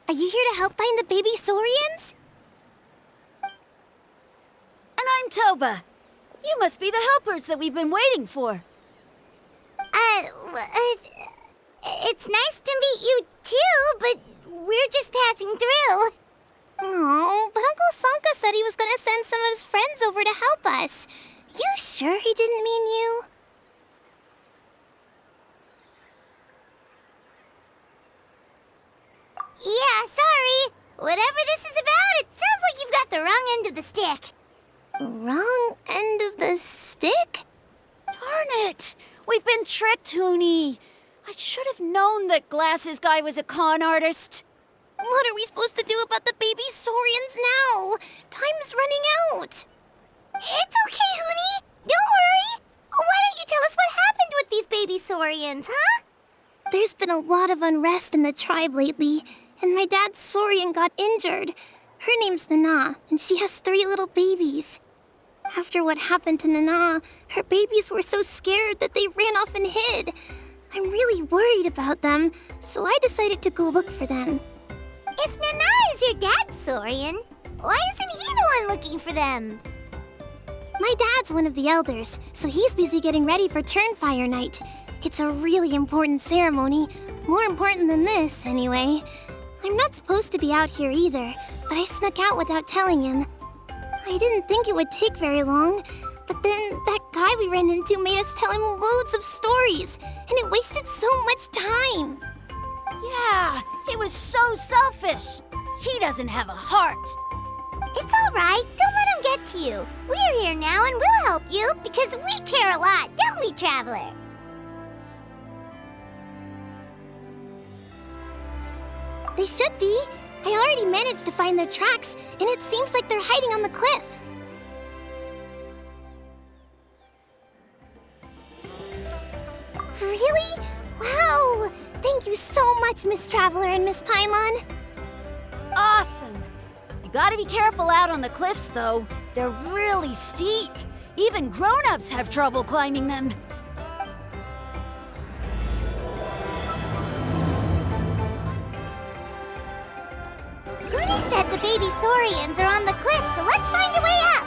Are you here to help find the baby Scions? And I'm Toba. You must be the helpers that we've been waiting for. It's nice to meet you too, but we're just passing through. Oh, but Uncle Sanka said he was gonna send some of his friends over to help us. You sure he didn't mean you? Yeah, sorry. Whatever this is about, it sounds like you've got the wrong end of the stick. Wrong end of the stick? Darn it! We've been tricked, Hoonie. I should have known that Glasses Guy was a con artist. What are we supposed to do about the baby Scions now? Time's running out. It's okay, Hoonie. Don't worry. Why don't you tell us what happened with these baby Scions, huh? There's been a lot of unrest in the tribe lately, and my dad's Saurian got injured. Her name's Nana, and she has 3 little babies. After what happened to Nana, her babies were so scared that they ran off and hid. I'm really worried about them, so I decided to go look for them. If Nana is your dad's Saurian, why isn't he the one looking for them? My dad's one of the elders, so he's busy getting ready for Turnfire Night. It's a really important ceremony, more important than this, anyway. I'm not supposed to be out here either, but I snuck out without telling him. I didn't think it would take very long, but then that guy we ran into made us tell him loads of stories, and it wasted so much time. Yeah, he was so selfish. He doesn't have a heart. It's all right. Don't let him get to you. We're here now and we'll help you because we care a lot, don't we, Traveler? They should be. I already managed to find their tracks, and it seems like they're hiding on the cliff. Really? Wow! Thank you so much, Miss Traveler and Miss Paimon. Awesome. You gotta be careful out on the cliffs, though. They're really steep. Even grown-ups have trouble climbing them. Goody said the baby Saurians are on the cliff, so let's find a way up.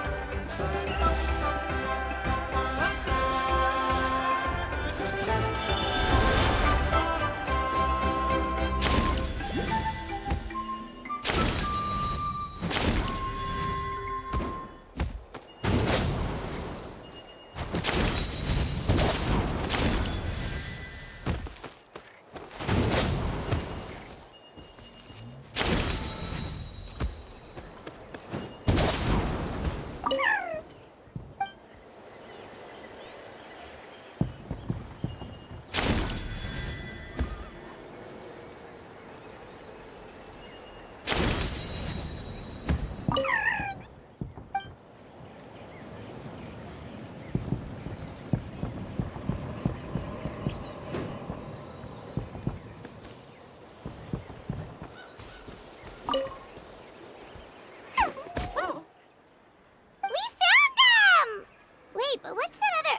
But what's that other...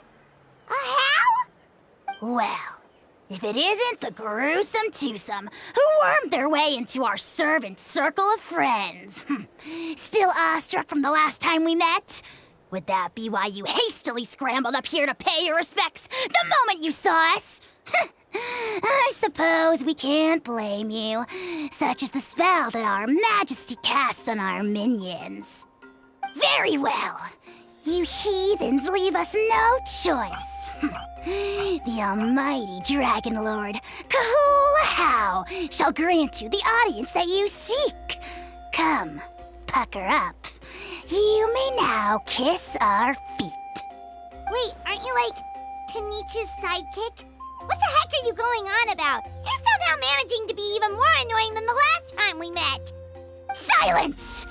a how? Well, if it isn't the gruesome twosome who wormed their way into our servant circle of friends. Still awestruck from the last time we met? Would that be why you hastily scrambled up here to pay your respects the moment you saw us? I suppose we can't blame you. Such is the spell that our majesty casts on our minions. Very well. You heathens leave us no choice. The almighty Dragon Lord, Kahula How, shall grant you the audience that you seek. Come, pucker up, you may now kiss our feet. Wait, aren't you like Kenichi's sidekick? What the heck are you going on about? You're somehow managing to be even more annoying than the last time we met. Silence!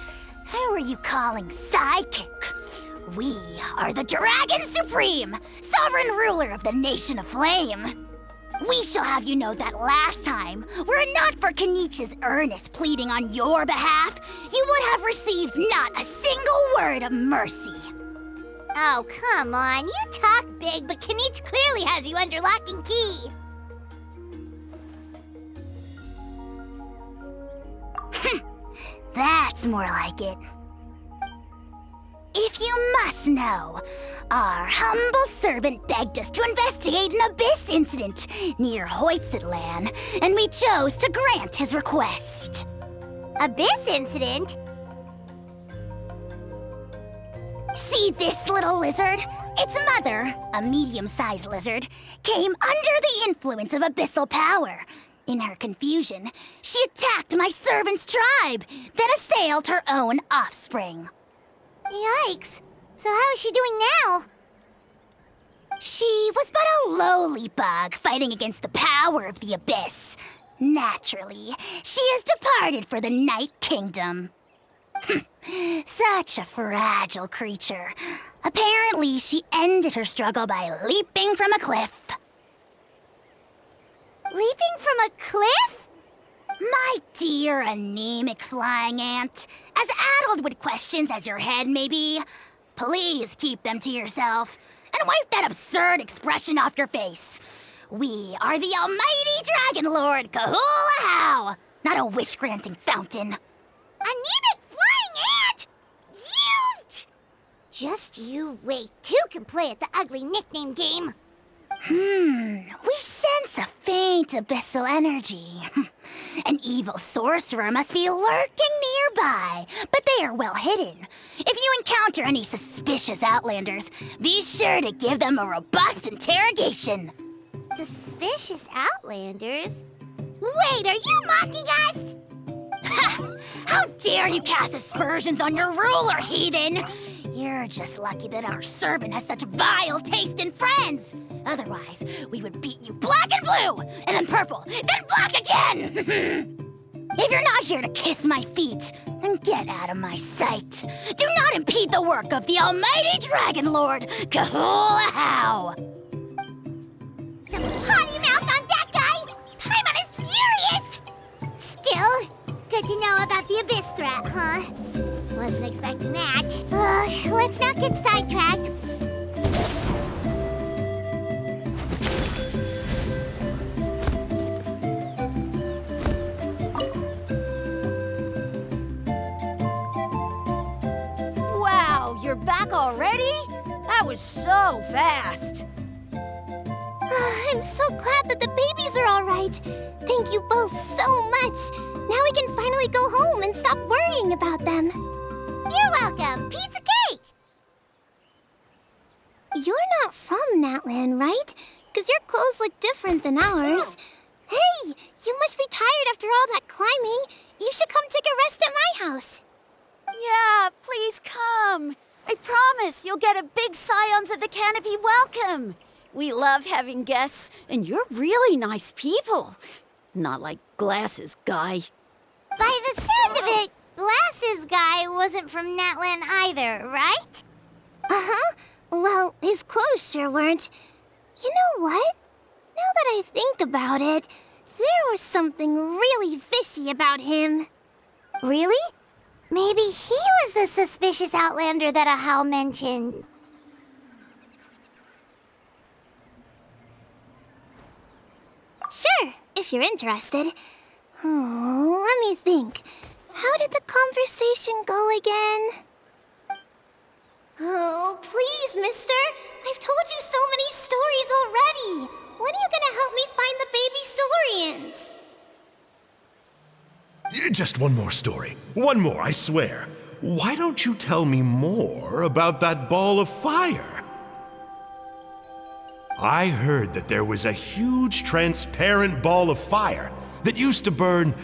Who are you calling sidekick? We are the Dragon Supreme, sovereign ruler of the Nation of Flame. We shall have you know that last time, were it not for Kenichi's earnest pleading on your behalf, you would have received not a single word of mercy. Oh, come on. You talk big, but Kenichi clearly has you under lock and key. That's more like it. If you must know, our humble servant begged us to investigate an abyss incident near Hoytsidland, and we chose to grant his request. Abyss incident? See this little lizard? Its mother, a medium-sized lizard, came under the influence of abyssal power. In her confusion, she attacked my servant's tribe, then assailed her own offspring. Yikes. So how is she doing now? She was but a lowly bug fighting against the power of the abyss. Naturally, she has departed for the Night Kingdom. Such a fragile creature. Apparently, she ended her struggle by leaping from a cliff. Leaping from a cliff? My dear anemic flying ant, as addled with questions as your head may be, please keep them to yourself and wipe that absurd expression off your face. We are the almighty Dragon Lord Kahula-How, not a wish-granting fountain. Anemic flying ant? You! Just you wait. Two can play at the ugly nickname game. We sense a faint abyssal energy. An evil sorcerer must be lurking nearby, but they are well hidden. If you encounter any suspicious outlanders, be sure to give them a robust interrogation. Suspicious outlanders? Wait, are you mocking us? Ha! How dare you cast aspersions on your ruler, heathen! You're just lucky that our servant has such vile taste in friends. Otherwise, we would beat you black and blue, and then purple, then black again! If you're not here to kiss my feet, then get out of my sight. Do not impede the work of the almighty Dragon Lord, Kahula-How! Potty mouth on that guy! Paimon is furious! Still, good to know about the abyss threat, huh? Wasn't expecting that. Let's not get sidetracked. Wow, you're back already? That was so fast. I'm so glad that the babies are all right. Thank you both so much. Now we can finally go home and stop worrying about them. You're welcome. Piece of cake! You're not from Natland, right? Because your clothes look different than ours. Hey, you must be tired after all that climbing. You should come take a rest at my house. Yeah, please come. I promise you'll get a big Scions at the Canopy welcome. We love having guests, and you're really nice people. Not like Glasses Guy. By the sound of it, Glasses Guy wasn't from Natland either, right? Uh-huh. Well, his clothes sure weren't. You know what? Now that I think about it, there was something really fishy about him. Really? Maybe he was the suspicious outlander that Ahau mentioned. Sure, if you're interested. Oh, let me think. How did the conversation go again? Oh, please, mister. I've told you so many stories already. When are you gonna help me find the baby Saurians? Just one more story. One more, I swear. Why don't you tell me more about that ball of fire? I heard that there was a huge transparent ball of fire that used to burn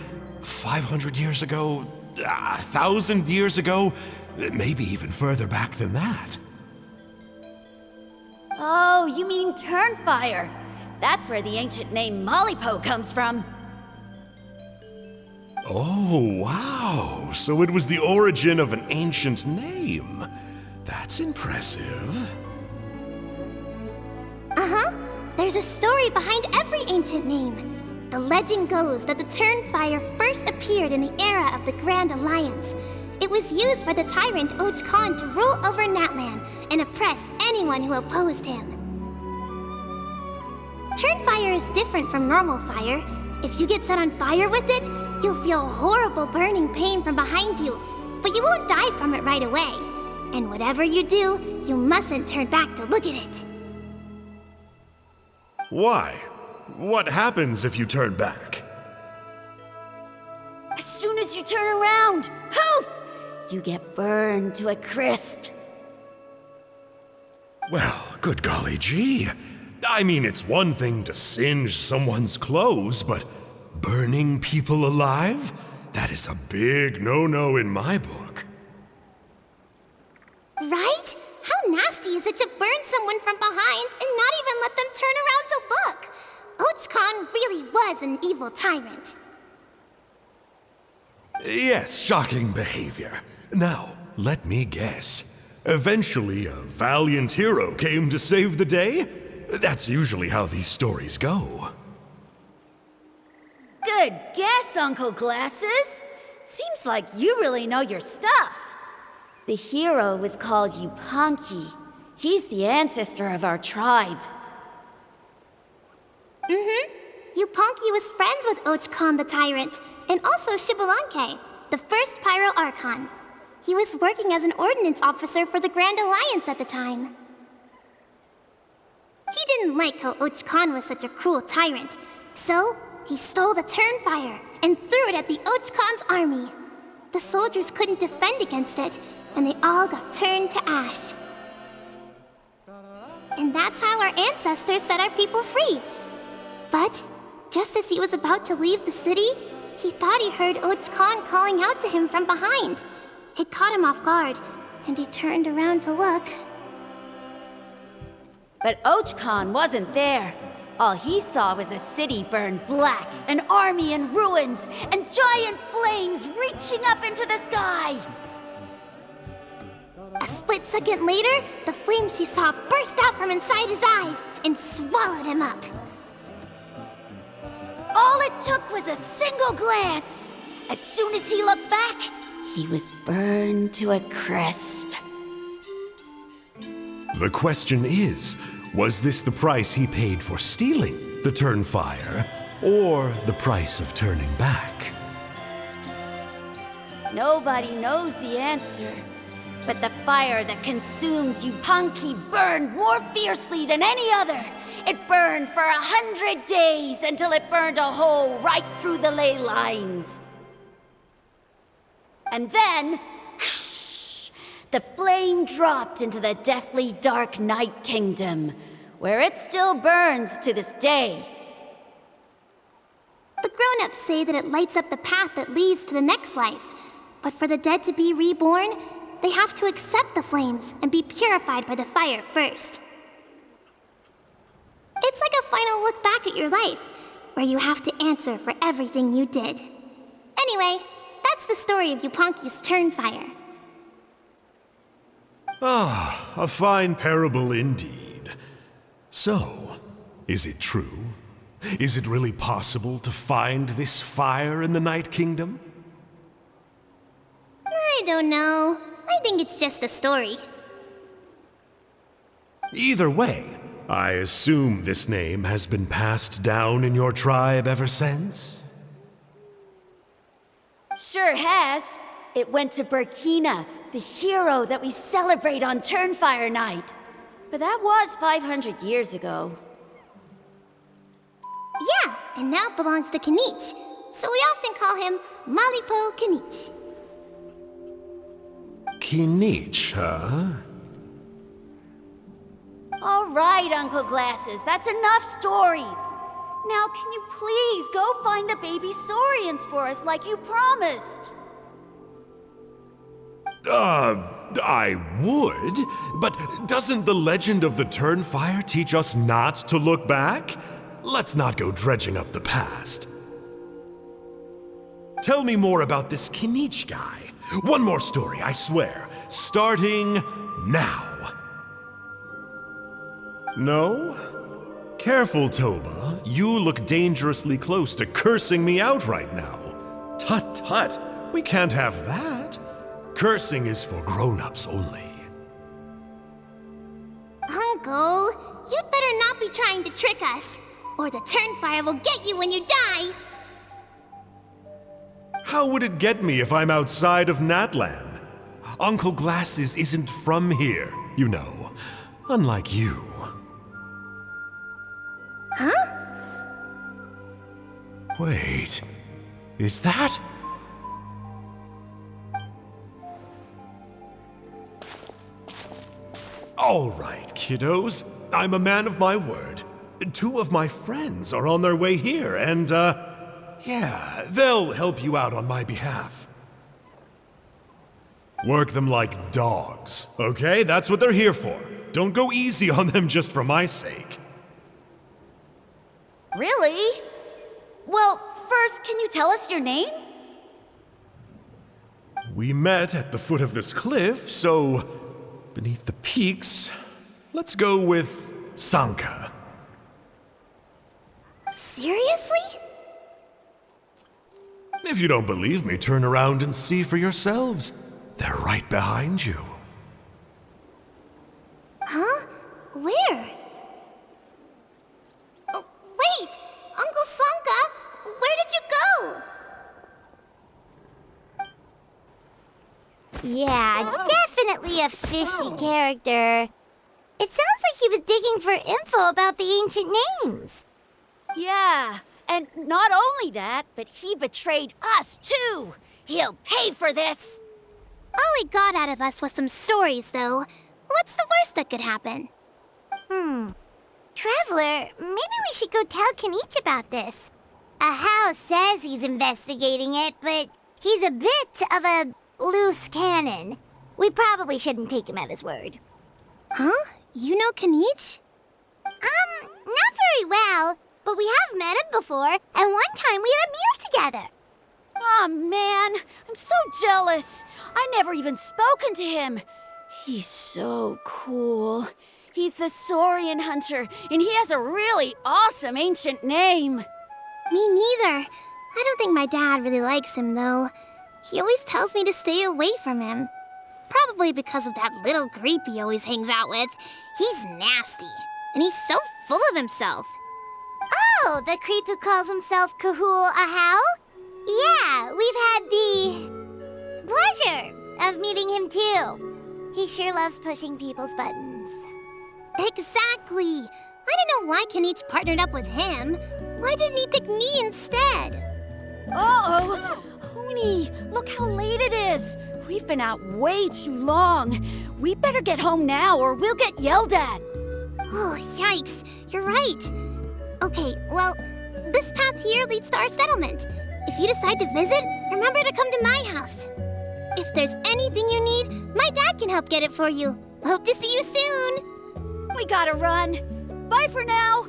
500 years ago, 1,000 years ago? Maybe even further back than that. Oh, you mean Turnfire. That's where the ancient name Malipo comes from. Oh, wow. So it was the origin of an ancient name. That's impressive. There's a story behind every ancient name. The legend goes that the Turnfire first appeared in the era of the Grand Alliance. It was used by the tyrant Och Khan to rule over Natlan and oppress anyone who opposed him. Turnfire is different from normal fire. If you get set on fire with it, you'll feel horrible burning pain from behind you, but you won't die from it right away. And whatever you do, you mustn't turn back to look at it. Why? What happens if you turn back? As soon as you turn around, poof! You get burned to a crisp. Well, good golly gee. I mean, it's one thing to singe someone's clothes, but burning people alive? That is a big no-no in my book. Right? How nasty is it to burn someone from behind and not even let them turn around to look? Och Khan really was an evil tyrant. Yes, shocking behavior. Now, let me guess. Eventually, a valiant hero came to save the day? That's usually how these stories go. Good guess, Uncle Glasses. Seems like you really know your stuff. The hero was called Yupanqui. He's the ancestor of our tribe. Yupanqui was friends with Och Khan the tyrant, and also Shibalanke, the first Pyro Archon. He was working as an ordnance officer for the Grand Alliance at the time. He didn't like how Och Khan was such a cruel tyrant, so he stole the Turnfire and threw it at the Och Khan's army. The soldiers couldn't defend against it, and they all got turned to ash. And that's how our ancestors set our people free. But just as he was about to leave the city, he thought he heard Och Khan calling out to him from behind. It caught him off guard, and he turned around to look. But Och Khan wasn't there. All he saw was a city burned black, an army in ruins, and giant flames reaching up into the sky. A split second later, the flames he saw burst out from inside his eyes and swallowed him up. All it took was a single glance. As soon as he looked back, he was burned to a crisp. The question is, was this the price he paid for stealing the Turnfire, or the price of turning back? Nobody knows the answer. But the fire that consumed Yupanqui burned more fiercely than any other. It burned for 100 days until it burned a hole right through the ley lines. And then, the flame dropped into the deathly dark Night Kingdom, where it still burns to this day. The grown-ups say that it lights up the path that leads to the next life. But for the dead to be reborn, they have to accept the flames and be purified by the fire first. It's like a final look back at your life, where you have to answer for everything you did. Anyway, that's the story of Yupanqui's Turnfire. Ah, a fine parable indeed. So, is it true? Is it really possible to find this fire in the Night Kingdom? I don't know. I think it's just a story. Either way, I assume this name has been passed down in your tribe ever since? Sure has. It went to Burkina, the hero that we celebrate on Turnfire Night. But that was 500 years ago. Yeah, and now it belongs to Kanich. So we often call him Malipo Kanich. Kinich, huh? All right, Uncle Glasses, that's enough stories. Now, can you please go find the baby Saurians for us like you promised? I would, but doesn't the legend of the Turnfire teach us not to look back? Let's not go dredging up the past. Tell me more about this Kinich guy. One more story, I swear. Starting now. No? Careful, Toba. You look dangerously close to cursing me out right now. Tut tut, we can't have that. Cursing is for grown-ups only. Uncle, you'd better not be trying to trick us, or the Turnfire will get you when you die. How would it get me if I'm outside of Natlan? Uncle Glasses isn't from here, you know. Unlike you. Huh? Wait, is that? All right, kiddos. I'm a man of my word. 2 of my friends are on their way here, and, yeah, they'll help you out on my behalf. Work them like dogs, okay? That's what they're here for. Don't go easy on them just for my sake. Really? Well, first, can you tell us your name? We met at the foot of this cliff, so beneath the peaks, let's go with Sanka. Seriously? If you don't believe me, turn around and see for yourselves. They're right behind you. Huh? Where? Oh, wait! Uncle Sanka, where did you go? Yeah, definitely a fishy character. It sounds like he was digging for info about the ancient names. Yeah, and not only that, but he betrayed us too. He'll pay for this. All he got out of us was some stories, though. What's the worst that could happen? Traveler, maybe we should go tell Kinich about this. Ahau says he's investigating it, but he's a bit of a loose cannon. We probably shouldn't take him at his word. Huh? You know Kinich? Not very well, but we have met him before, and one time we had a meal together. Aw, man, I'm so jealous. I never even spoken to him. He's so cool. He's the Saurian hunter, and he has a really awesome ancient name. Me neither. I don't think my dad really likes him, though. He always tells me to stay away from him. Probably because of that little creep he always hangs out with. He's nasty, and he's so full of himself. Oh, the creep who calls himself Kahul Ahau? Yeah, we've had the pleasure of meeting him too. He sure loves pushing people's buttons. Exactly. I don't know why Kinich partnered up with him. Why didn't he pick me instead? Uh-oh! Hoonie, look how late it is. We've been out way too long. We better get home now or we'll get yelled at. Oh, yikes. You're right. Okay, well, this path here leads to our settlement. If you decide to visit, remember to come to my house. If there's anything you need, my dad can help get it for you. Hope to see you soon. We gotta run. Bye for now.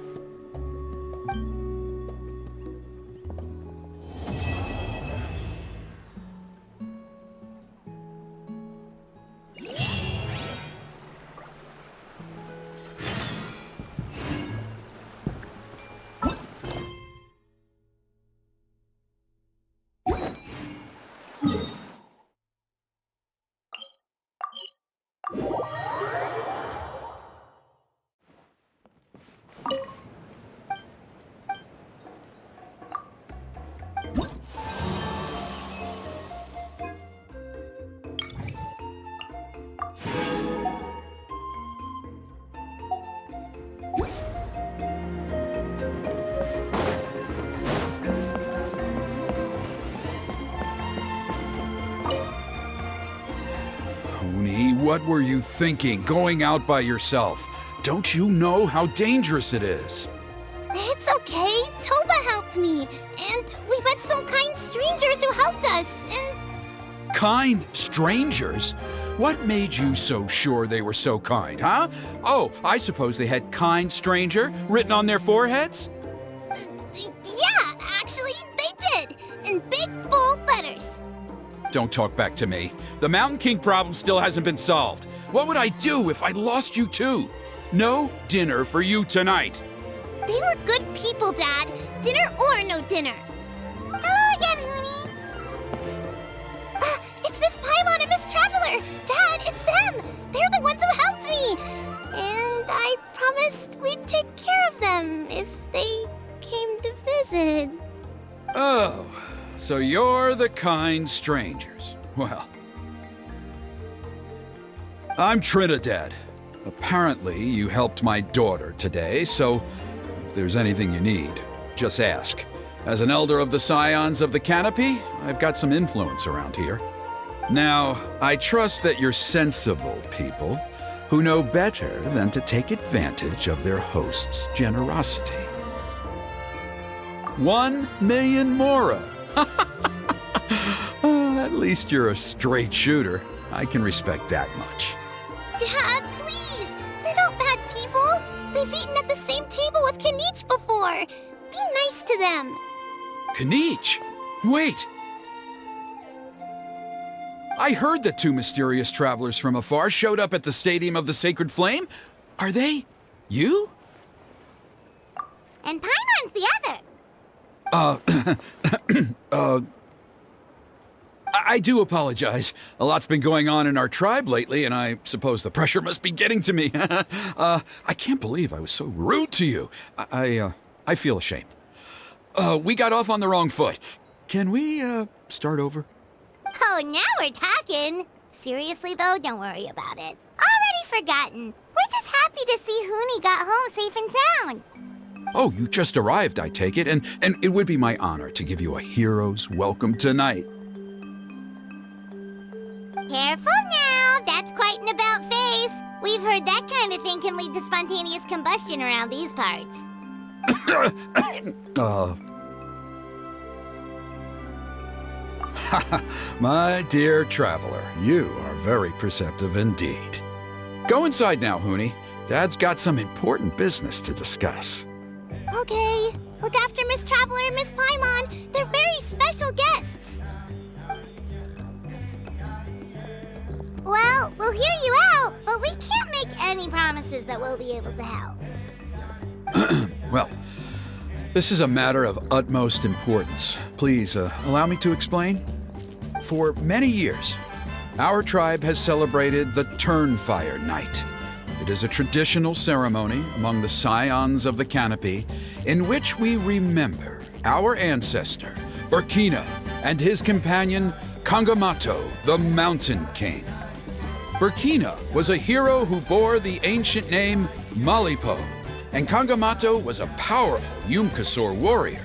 What were you thinking, going out by yourself? Don't you know how dangerous it is? It's okay. Toba helped me. And we met some kind strangers who helped us. And Kind strangers? What made you so sure they were so kind, huh? Oh, I suppose they had kind stranger written on their foreheads? Yeah, actually, they did. In big, bold letters. Don't talk back to me. The Mountain King problem still hasn't been solved. What would I do if I lost you too? No dinner for you tonight. They were good people, Dad. Dinner or no dinner. Hello again, Hoonie. It's Miss Paimon and Miss Traveler. Dad, it's them. They're the ones who helped me. And I promised we'd take care of them if they came to visit. Oh, so you're the kind strangers. Well, I'm Trinidad. Apparently, you helped my daughter today, so if there's anything you need, just ask. As an elder of the Scions of the Canopy, I've got some influence around here. Now, I trust that you're sensible people who know better than to take advantage of their host's generosity. 1 million mora! At least you're a straight shooter. I can respect that much. Dad, please. They're not bad people. They've eaten at the same table with Kanich before. Be nice to them. Kanich? Wait! I heard that 2 mysterious travelers from afar showed up at the Stadium of the Sacred Flame. Are they you? And Paimon's the other. I do apologize. A lot's been going on in our tribe lately, and I suppose the pressure must be getting to me. I can't believe I was so rude to you. I feel ashamed. We got off on the wrong foot. Can we, start over? Oh, now we're talking. Seriously, though, don't worry about it. Already forgotten. We're just happy to see Hoonie got home safe and sound. Oh, you just arrived, I take it, and it would be my honor to give you a hero's welcome tonight. Careful now. That's quite an about face. We've heard that kind of thing can lead to spontaneous combustion around these parts. My dear traveler, you are very perceptive indeed. Go inside now, Hoonie. Dad's got some important business to discuss. Okay. Look after Miss Traveler and Miss Paimon. They're very special guests. Well, we'll hear you out, but we can't make any promises that we'll be able to help. Well, this is a matter of utmost importance. Please, allow me to explain. For many years, our tribe has celebrated the Turnfire Night. It is a traditional ceremony among the Scions of the Canopy in which we remember our ancestor, Burkina, and his companion, Kangamato, the Mountain King. Burkina was a hero who bore the ancient name Malipo, and Kangamato was a powerful Yumkasor warrior.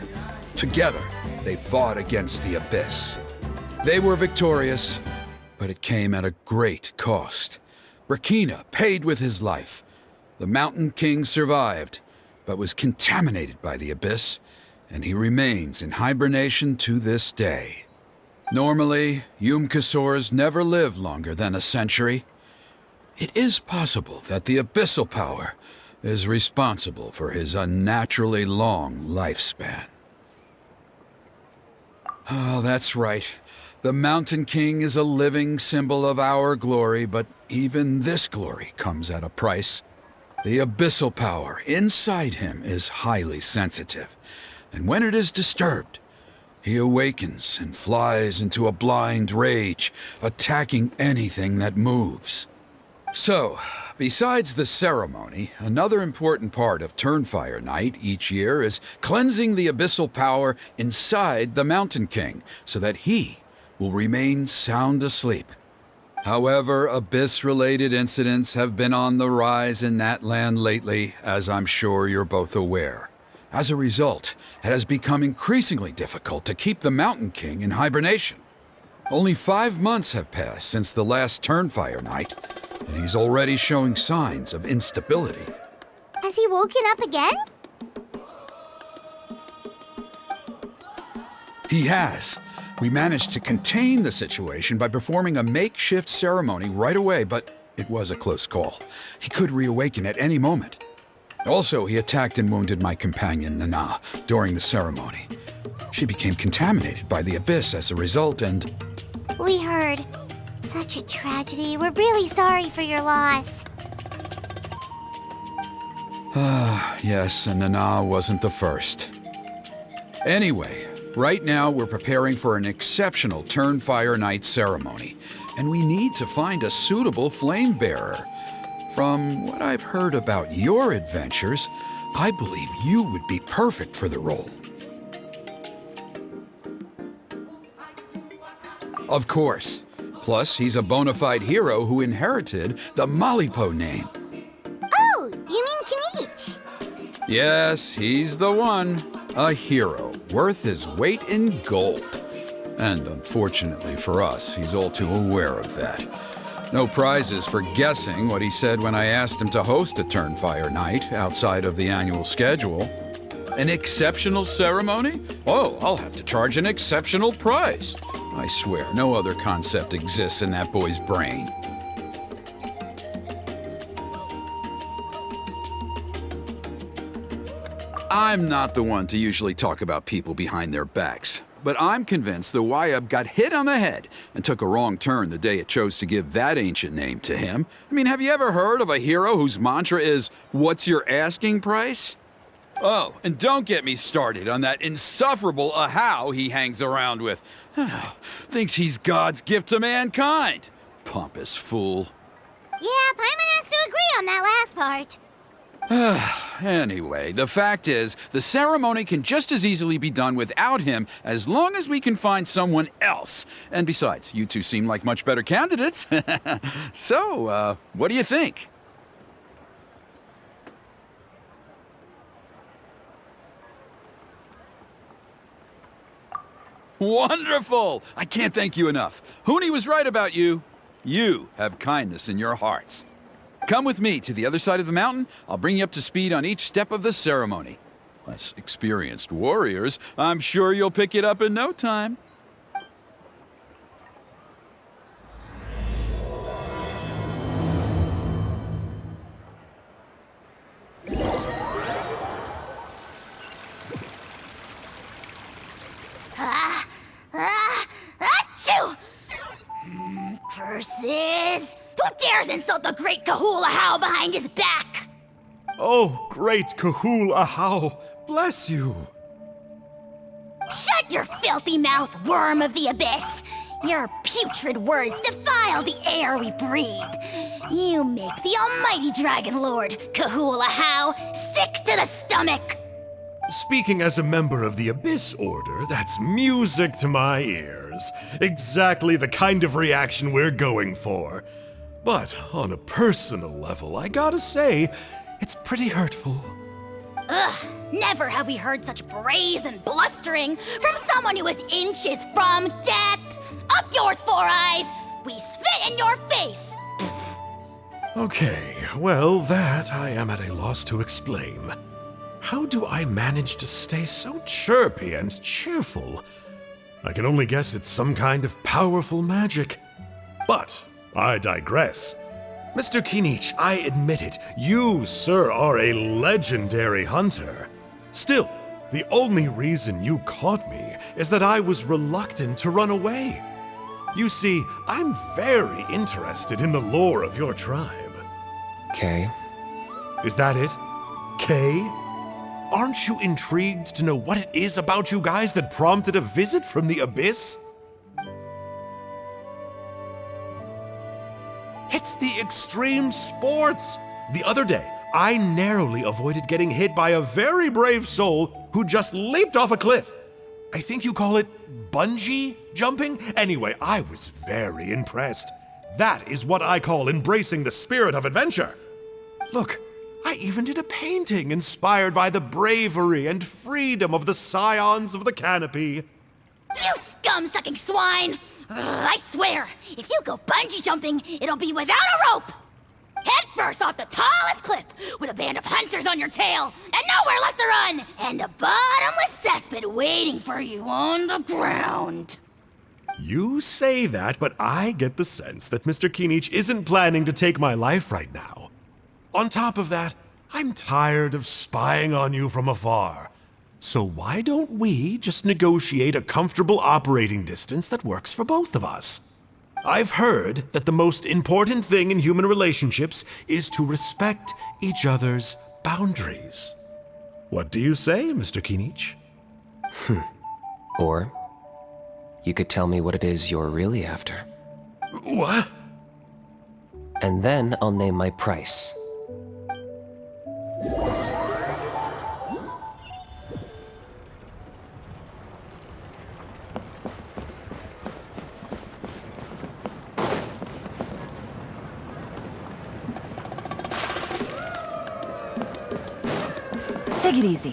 Together, they fought against the Abyss. They were victorious, but it came at a great cost. Burkina paid with his life. The Mountain King survived, but was contaminated by the Abyss, and he remains in hibernation to this day. Normally, Yumkasors never live longer than a century. It is possible that the abyssal power is responsible for his unnaturally long lifespan. Oh, that's right. The Mountain King is a living symbol of our glory, but even this glory comes at a price. The abyssal power inside him is highly sensitive, and when it is disturbed, he awakens and flies into a blind rage, attacking anything that moves. So, besides the ceremony, another important part of Turnfire Night each year is cleansing the abyssal power inside the Mountain King so that he will remain sound asleep. However, abyss-related incidents have been on the rise in that land lately, as I'm sure you're both aware. As a result, it has become increasingly difficult to keep the Mountain King in hibernation. Only 5 months have passed since the last Turnfire Night, and he's already showing signs of instability. Has he woken up again? He has. We managed to contain the situation by performing a makeshift ceremony right away, but it was a close call. He could reawaken at any moment. Also, he attacked and wounded my companion, Nana, during the ceremony. She became contaminated by the abyss as a result, and... We heard. Such a tragedy. We're really sorry for your loss. Yes, and Nana wasn't the first. Anyway, right now we're preparing for an exceptional Turnfire Night ceremony, and we need to find a suitable flame bearer. From what I've heard about your adventures, I believe you would be perfect for the role. Of course. Plus, he's a bona fide hero who inherited the Malipo name. Oh, you mean Kanich? Yes, he's the one. A hero, worth his weight in gold. And unfortunately for us, he's all too aware of that. No prizes for guessing what he said when I asked him to host a Turnfire Night outside of the annual schedule. An exceptional ceremony? Oh, I'll have to charge an exceptional price. I swear, no other concept exists in that boy's brain. I'm not the one to usually talk about people behind their backs, but I'm convinced the Wyab got hit on the head and took a wrong turn the day it chose to give that ancient name to him. I mean, have you ever heard of a hero whose mantra is, "What's your asking price?" Oh, and don't get me started on that insufferable Ahau he hangs around with. Thinks he's God's gift to mankind. Pompous fool. Yeah, Paimon has to agree on that last part. Anyway, the fact is, the ceremony can just as easily be done without him as long as we can find someone else. And besides, you two seem like much better candidates. So, what do you think? Wonderful! I can't thank you enough. Huni was right about you. You have kindness in your hearts. Come with me to the other side of the mountain. I'll bring you up to speed on each step of the ceremony. Less experienced warriors, I'm sure you'll pick it up in no time. Achoo! Curses! Who dares insult the great Kahul Ahau behind his back? Oh, great Kahul Ahau, bless you. Shut your filthy mouth, worm of the abyss! Your putrid words defile the air we breathe. You make the almighty Dragon Lord, Kahul Ahau, sick to the stomach! Speaking as a member of the Abyss Order, that's music to my ears. Exactly the kind of reaction we're going for. But on a personal level, I gotta say, it's pretty hurtful. Ugh, never have we heard such brazen blustering from someone who is inches from death! Up yours, Four Eyes! We spit in your face! Okay, well, that I am at a loss to explain. How do I manage to stay so chirpy and cheerful? I can only guess it's some kind of powerful magic. But I digress. Mr. Kinich, I admit it, you, sir, are a legendary hunter. Still, the only reason you caught me is that I was reluctant to run away. You see, I'm very interested in the lore of your tribe. Kay? Is that it? Kay? Aren't you intrigued to know what it is about you guys that prompted a visit from the Abyss? It's the extreme sports! The other day, I narrowly avoided getting hit by a very brave soul who just leaped off a cliff. I think you call it bungee jumping? Anyway, I was very impressed. That is what I call embracing the spirit of adventure. Look, I even did a painting inspired by the bravery and freedom of the Scions of the Canopy. You scum-sucking swine! I swear, if you go bungee jumping, it'll be without a rope! Head first off the tallest cliff, with a band of hunters on your tail, and nowhere left to run, and a bottomless cesspit waiting for you on the ground. You say that, but I get the sense that Mr. Kinich isn't planning to take my life right now. On top of that, I'm tired of spying on you from afar. So why don't we just negotiate a comfortable operating distance that works for both of us? I've heard that the most important thing in human relationships is to respect each other's boundaries. What do you say, Mr. Kinich? Or you could tell me what it is you're really after. What? And then I'll name my price. Take it easy.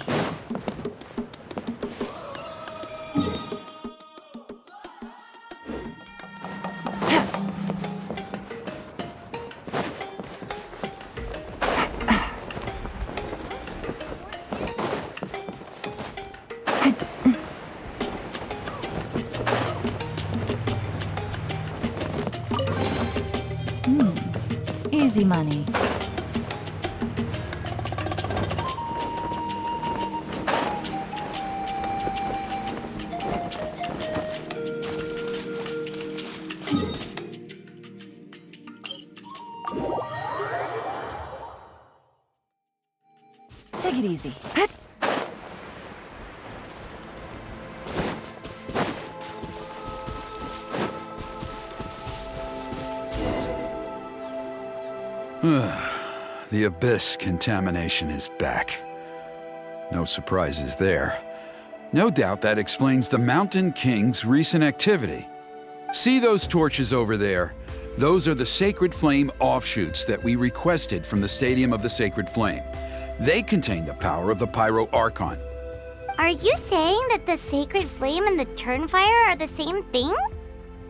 Easy money. Take it easy. The Abyss contamination is back. No surprises there. No doubt that explains the Mountain King's recent activity. See those torches over there? Those are the Sacred Flame offshoots that we requested from the Stadium of the Sacred Flame. They contain the power of the Pyro Archon. Are you saying that the Sacred Flame and the Turnfire are the same thing?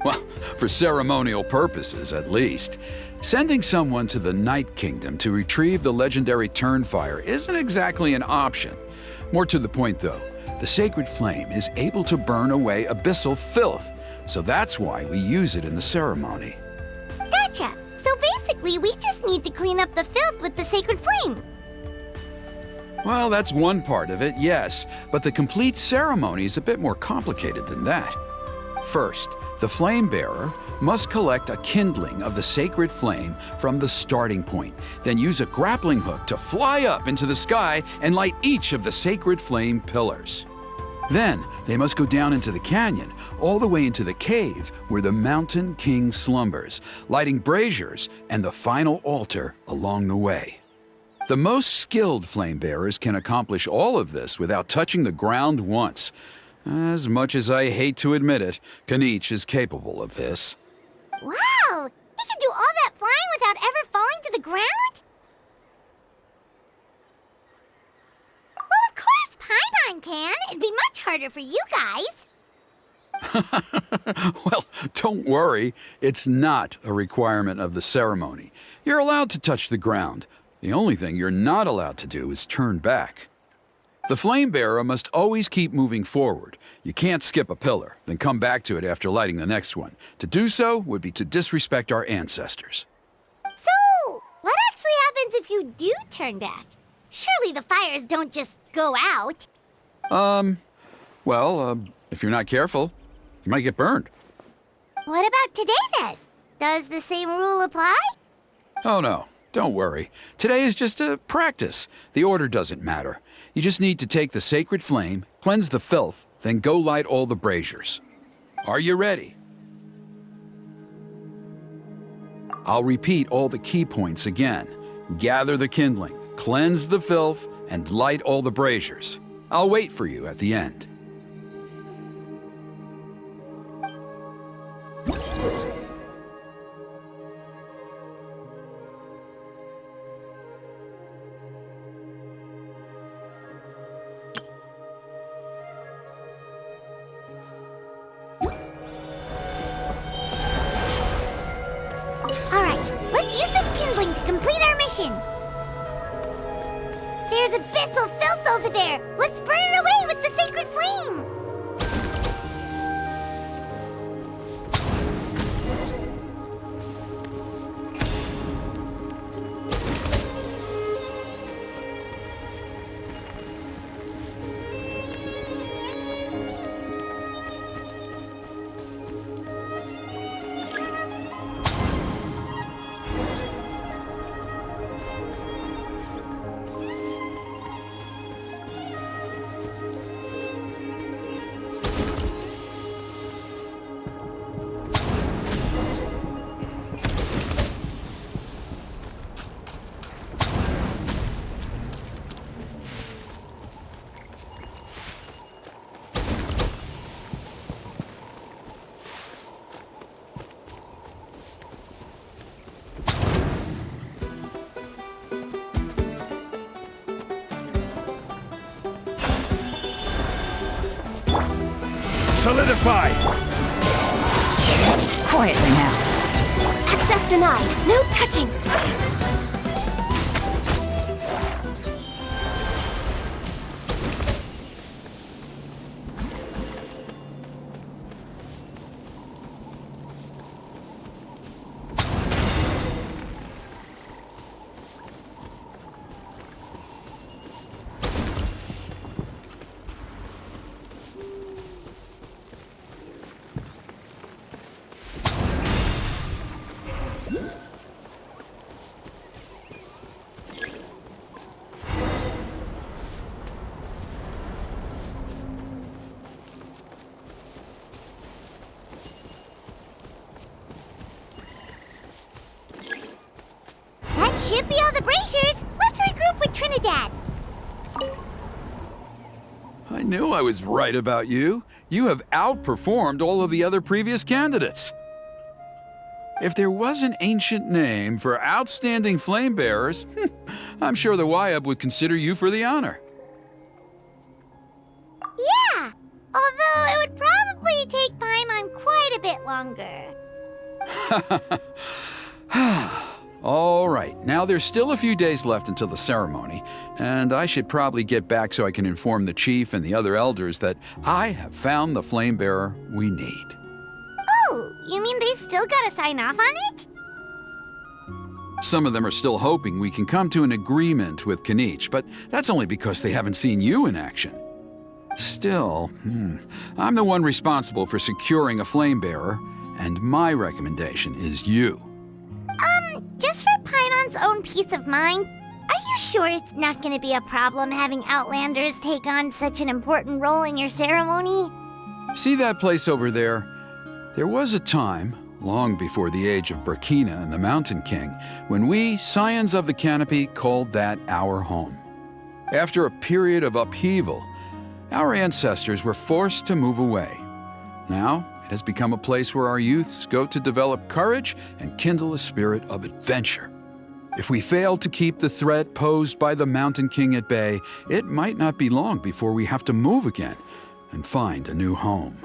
Well, for ceremonial purposes, at least. Sending someone to the Night Kingdom to retrieve the legendary Turnfire isn't exactly an option. More to the point, though, the Sacred Flame is able to burn away abyssal filth, so that's why we use it in the ceremony. Gotcha! So basically, we just need to clean up the filth with the Sacred Flame. Well, that's one part of it, yes, but the complete ceremony is a bit more complicated than that. First, the flame bearer must collect a kindling of the sacred flame from the starting point, then use a grappling hook to fly up into the sky and light each of the sacred flame pillars. Then, they must go down into the canyon, all the way into the cave where the Mountain King slumbers, lighting braziers and the final altar along the way. The most skilled flame bearers can accomplish all of this without touching the ground once. As much as I hate to admit it, Kinich is capable of this. Wow! He can do all that flying without ever falling to the ground? Well, of course Paimon can. It'd be much harder for you guys. Well, don't worry. It's not a requirement of the ceremony. You're allowed to touch the ground. The only thing you're not allowed to do is turn back. The flame bearer must always keep moving forward. You can't skip a pillar, then come back to it after lighting the next one. To do so would be to disrespect our ancestors. So, what actually happens if you do turn back? Surely the fires don't just go out. If you're not careful, you might get burned. What about today then? Does the same rule apply? Oh no, don't worry. Today is just a practice. The order doesn't matter. You just need to take the sacred flame, cleanse the filth, then go light all the braziers. Are you ready? I'll repeat all the key points again. Gather the kindling, cleanse the filth, and light all the braziers. I'll wait for you at the end. There's abyssal filth over there! Let's burn it away with the sacred flame! solidify! Quietly now. Access denied. No touching. That should be all the braziers. Let's regroup with Trinidad. I knew I was right about you. You have outperformed all of the other previous candidates. If there was an ancient name for outstanding flame bearers, I'm sure the Wyab would consider you for the honor. Yeah, although it would probably take Paimon quite a bit longer. All right, now there's still a few days left until the ceremony, and I should probably get back so I can inform the chief and the other elders that I have found the flame bearer we need. Oh, you mean they've still got to sign off on it? Some of them are still hoping we can come to an agreement with Kanich, but that's only because they haven't seen you in action. Still, I'm the one responsible for securing a flame bearer, and my recommendation is you. Just for Paimon's own peace of mind, are you sure it's not going to be a problem having Outlanders take on such an important role in your ceremony? See that place over there? There was a time, long before the age of Burkina and the Mountain King, when we, Scions of the Canopy, called that our home. After a period of upheaval, our ancestors were forced to move away. Now, it has become a place where our youths go to develop courage and kindle a spirit of adventure. If we fail to keep the threat posed by the Mountain King at bay, it might not be long before we have to move again and find a new home.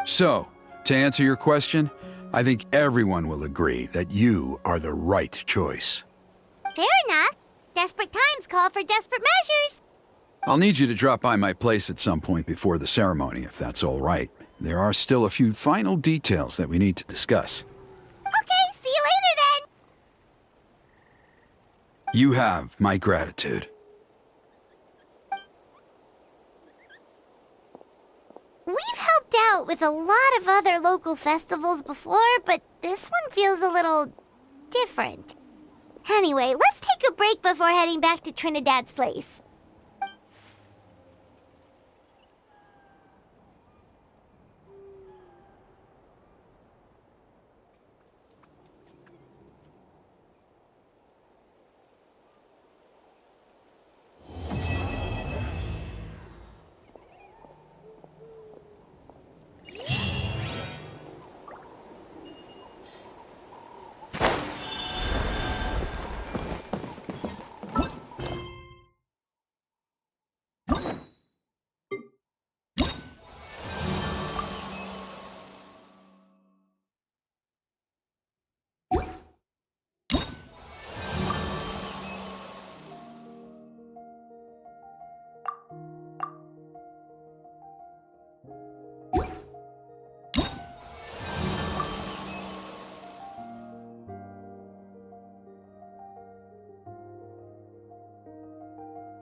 So, to answer your question, I think everyone will agree that you are the right choice. Fair enough. Desperate times call for desperate measures. I'll need you to drop by my place at some point before the ceremony, if that's all right. There are still a few final details that we need to discuss. Okay, see you later then. You have my gratitude. We've helped out with a lot of other local festivals before, but this one feels a little different. Anyway, let's take a break before heading back to Trinidad's place.